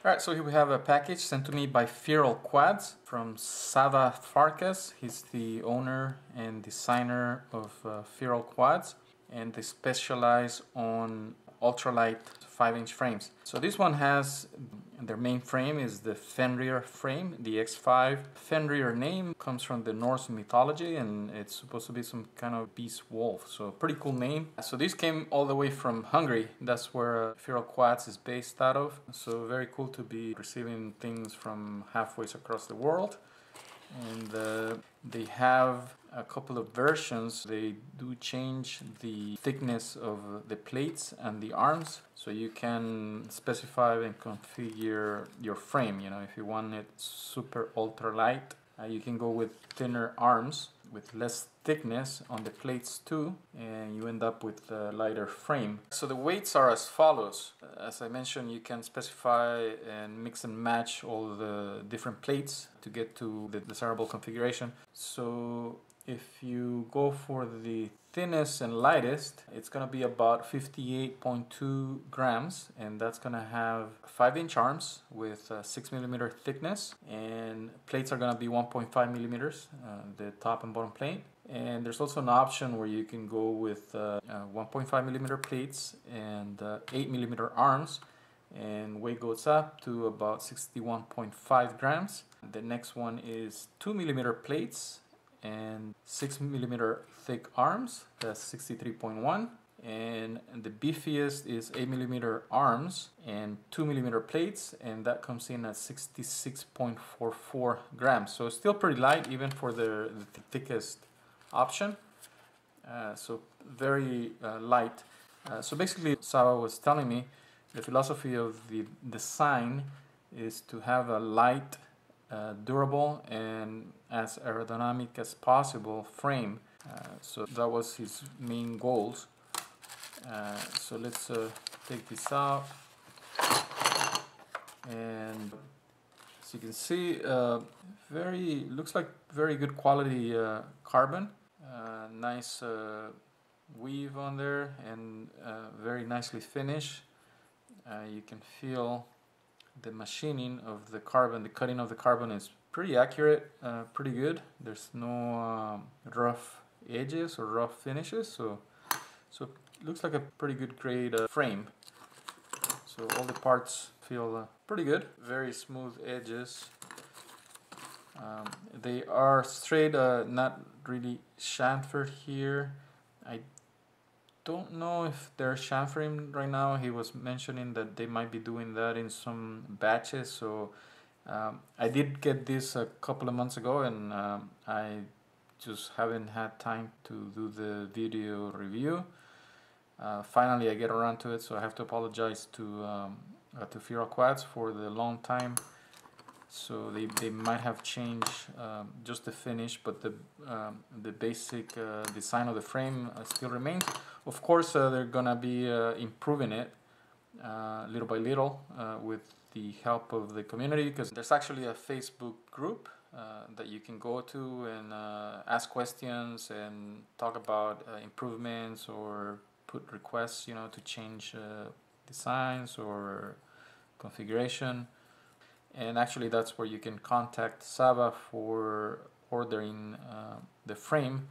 Alright, so here we have a package sent to me by Fenrir Quads from Sava Farkas. He's the owner and designer of Fenrir Quads, and they specialize on ultralight 5-inch frames. So this one has, their main frame is the Fenrir frame, the X5. Fenrir name comes from the Norse mythology, and it's supposed to be some kind of beast wolf, so pretty cool name. So this came all the way from Hungary. That's where Fenrir Quads is based out of. So very cool to be receiving things from halfway across the world. And they have a couple of versions. They do change the thickness of the plates and the arms, so you can specify and configure your frame. You know, if you want it super ultra light, you can go with thinner arms with less thickness on the plates too, and you end up with a lighter frame. So the weights are as follows. As I mentioned, you can specify and mix and match all the different plates to get to the desirable configuration. So if you go for the thinnest and lightest, it's gonna be about 58.2 grams, and that's gonna have 5-inch arms with 6mm thickness, and plates are gonna be 1.5 millimeters, the top and bottom plate. And there's also an option where you can go with 1.5 millimeter plates and 8mm arms, and weight goes up to about 61.5 grams. The next one is 2mm plates and 6mm thick arms, that's 63.1. And the beefiest is 8mm arms and 2mm plates, and that comes in at 66.44 grams. So it's still pretty light even for the thickest option. So very light. So basically, Sava was telling me the philosophy of the design is to have a light, durable, and as aerodynamic as possible frame. So that was his main goals. So let's take this out, and as you can see, looks like very good quality carbon. Nice weave on there, and very nicely finished. You can feel the machining of the carbon, the cutting of the carbon is pretty accurate, pretty good. There's no rough edges or rough finishes, so it looks like a pretty good grade frame. So all the parts feel pretty good, very smooth edges. They are straight, not really chamfered here. I don't know if they're chamfering right now. He was mentioning that they might be doing that in some batches. So I did get this a couple of months ago, and I just haven't had time to do the video review. Finally I get around to it, so I have to apologize to Fenrir Quads for the long time. So they might have changed just the finish, but the basic design of the frame still remains. Of course, they're gonna be improving it little by little with the help of the community, because there's actually a Facebook group that you can go to and ask questions and talk about improvements or put requests, you know, to change designs or configuration. And actually that's where you can contact Sava for ordering the frame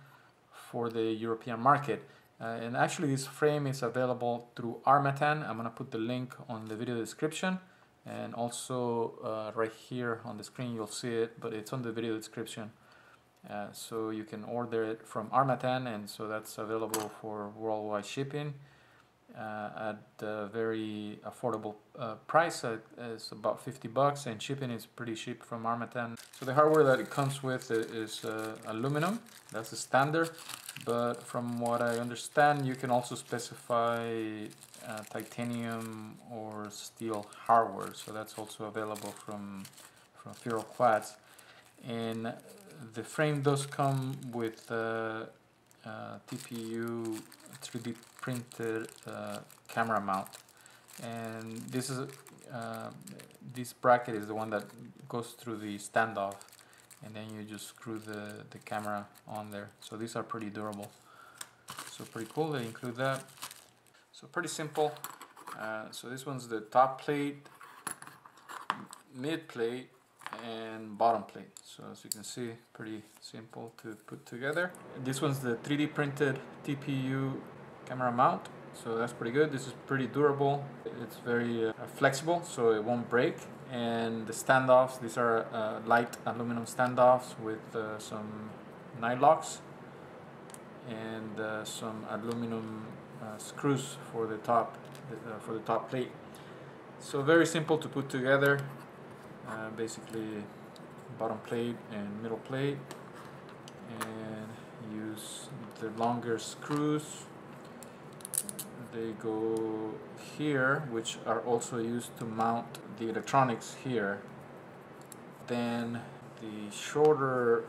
for the European market. And actually this frame is available through Armatan. I'm going to put the link on the video description, and also right here on the screen you'll see it, but it's on the video description. So you can order it from Armatan, and so that's available for worldwide shipping at a very affordable price. It's about $50, and shipping is pretty cheap from Armatan. So the hardware that it comes with is aluminum. That's the standard, but from what I understand you can also specify titanium or steel hardware, so that's also available from Fenrir Quads. And the frame does come with TPU 3D printed camera mount, and this bracket is the one that goes through the standoff, and then you just screw the camera on there. So these are pretty durable, so pretty cool. They include that. So pretty simple. So this one's the top plate, mid plate and bottom plate. So as you can see, pretty simple to put together. This one's the 3D printed TPU camera mount, so that's pretty good. This is pretty durable. It's very flexible, so it won't break. And the standoffs, these are light aluminum standoffs with some nylocks and some aluminum screws for the top plate. So very simple to put together. Basically bottom plate and middle plate, and use the longer screws. They go here, which are also used to mount the electronics here. Then the shorter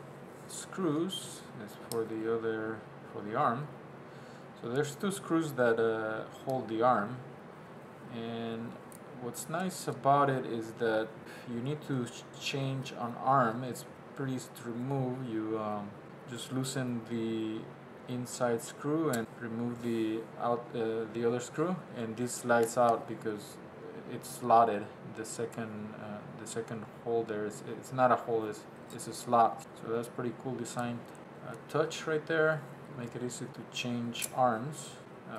screws is for the arm. So there's two screws that hold the arm, and what's nice about it is that if you need to change an arm, it's pretty easy to remove. You just loosen the inside screw and remove the other screw, and this slides out because it's slotted. The second hole there it's not a hole, it's a slot. So that's pretty cool design touch right there. Make it easy to change arms.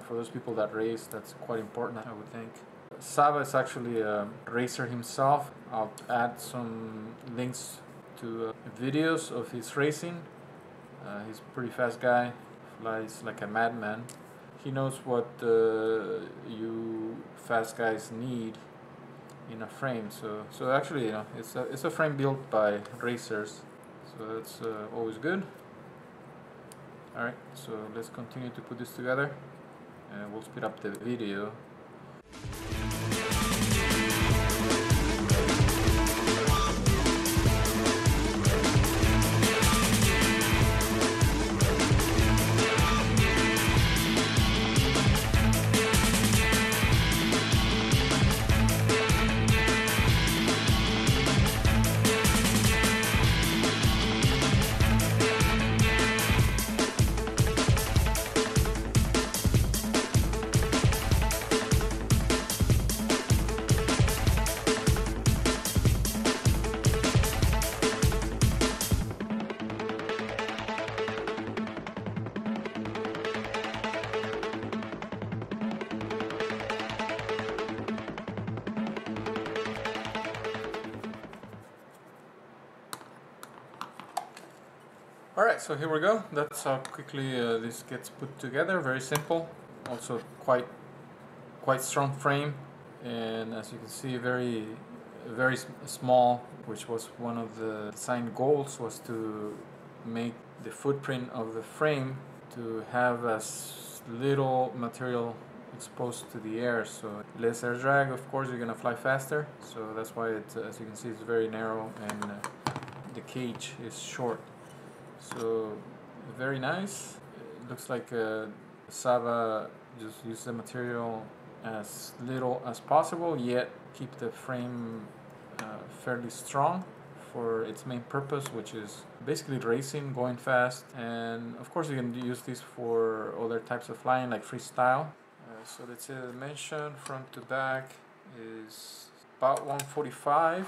For those people that race, that's quite important, I would think. Sava is actually a racer himself. I'll add some links to videos of his racing. He's a pretty fast guy, flies like a madman. He knows what you fast guys need in a frame. So actually, it's a frame built by racers. So that's always good. All right, so let's continue to put this together, and we'll speed up the video. Alright, so here we go. That's how quickly this gets put together. Very simple. Also quite strong frame, and as you can see, very small, which was one of the design goals, was to make the footprint of the frame to have as little material exposed to the air, so less air drag. Of course, you're gonna fly faster, so that's why it, as you can see, it's very narrow, and the cage is short. So very nice. It looks like Sava just used the material as little as possible, yet keep the frame fairly strong for its main purpose, which is basically racing, going fast. And of course you can use this for other types of flying, like freestyle. So let's say the dimension front to back is about 145,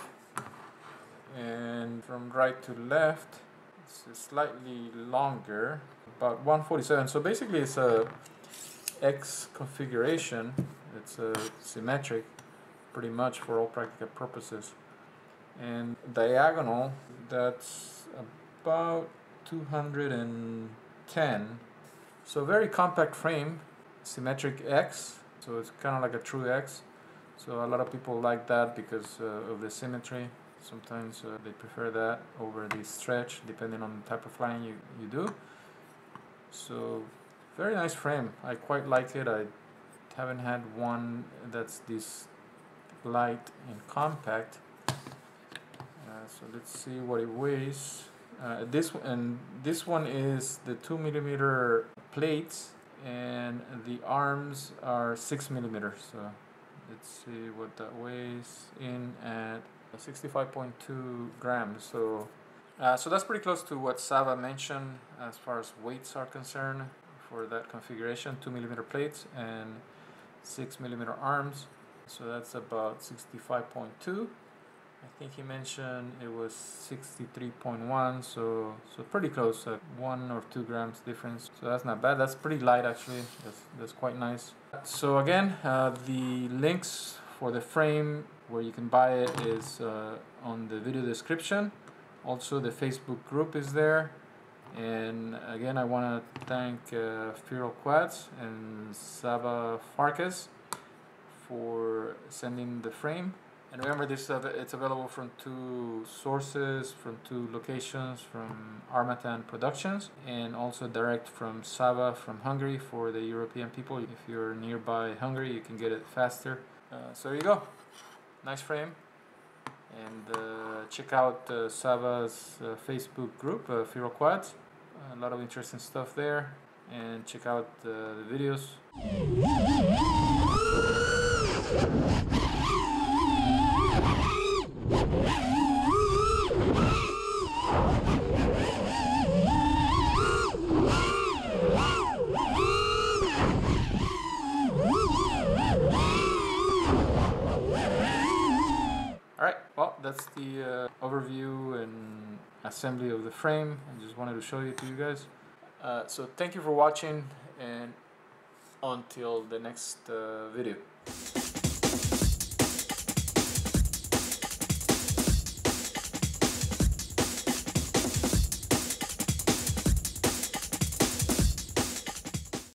and from right to left it's slightly longer, about 147. So basically it's a X configuration. It's symmetric pretty much for all practical purposes. And diagonal, that's about 210. So very compact frame, symmetric X, so it's kind of like a true X. So a lot of people like that because of the symmetry. Sometimes they prefer that over the stretch, depending on the type of flying you do. So very nice frame. I quite like it. I haven't had one that's this light and compact. So let's see what it weighs. This one is the 2mm plates, and the arms are 6mm. So let's see what that weighs in at 65.2 grams. So that's pretty close to what Sava mentioned as far as weights are concerned for that configuration. 2mm plates and 6mm arms. So that's about 65.2. I think he mentioned it was 63.1, so pretty close, 1 or 2 grams difference. So that's not bad. That's pretty light actually. That's quite nice. So again, the links for the frame where you can buy it is on the video description. Also, the Facebook group is there. And again, I want to thank Fenrir Quads and Saba Farkas for sending the frame. And remember, this it's available from 2 sources, from 2 locations, from Armatan Productions, and also direct from Saba from Hungary for the European people. If you're nearby Hungary, you can get it faster. So there you go. Nice frame. And check out Saba's Facebook group, Fenrir Quads. A lot of interesting stuff there. And check out the videos. Alright, well, that's the overview and assembly of the frame. I just wanted to show it to you guys. So thank you for watching, and until the next video.